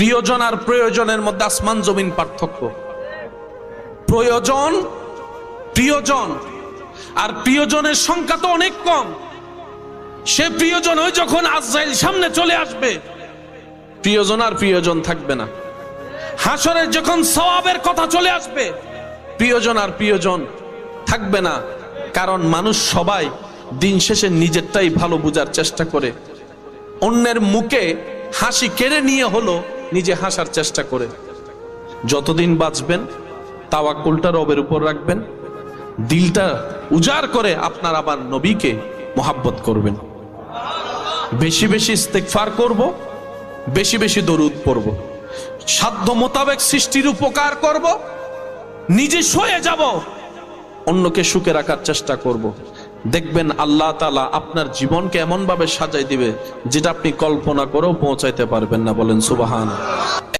প্রিয়জন আর প্রয়োজনের মধ্যে আসমান জমিন পার্থক্য। প্রয়োজন, প্রিয়জন, আর প্রিয়জনের সংখ্যা তো অনেক কম। সে প্রিয়জন ওই যখন আজরাইল সামনে চলে আসবে, প্রিয়জন আর প্রিয়জন থাকবে না। হাসরের যখন সওয়াবের কথা চলে আসবে, প্রিয়জন আর প্রিয়জন থাকবে না। কারণ মানুষ সবাই দিন শেষে নিজেরটাই ভালো বোঝার চেষ্টা করে, অন্যের মুখে হাসি কেড়ে নিয়ে হলো নিজে হাসার চেষ্টা করে। যতদিন বাঁচবেন তাওয়াক্কুলটা রবের উপর রাখবেন, দিলটা উজাড় করে আপনার আবার নবীকে মোহাব্বত করবেন। বেশি বেশি ইস্তেগফার করব, বেশি বেশি দরুদ পড়ব, সাধ্য মোতাবেক সৃষ্টির উপকার করব, নিজে সয়ে যাব, অন্যকে সুখে রাখার চেষ্টা করব। দেখবেন আল্লাহ তাআলা আপনার জীবনকে এমন ভাবে সাজাই দিবে যেটা আপনি কল্পনা করেও পৌঁছাইতে পারবেন না। বলেন সুবহানাল্লাহ।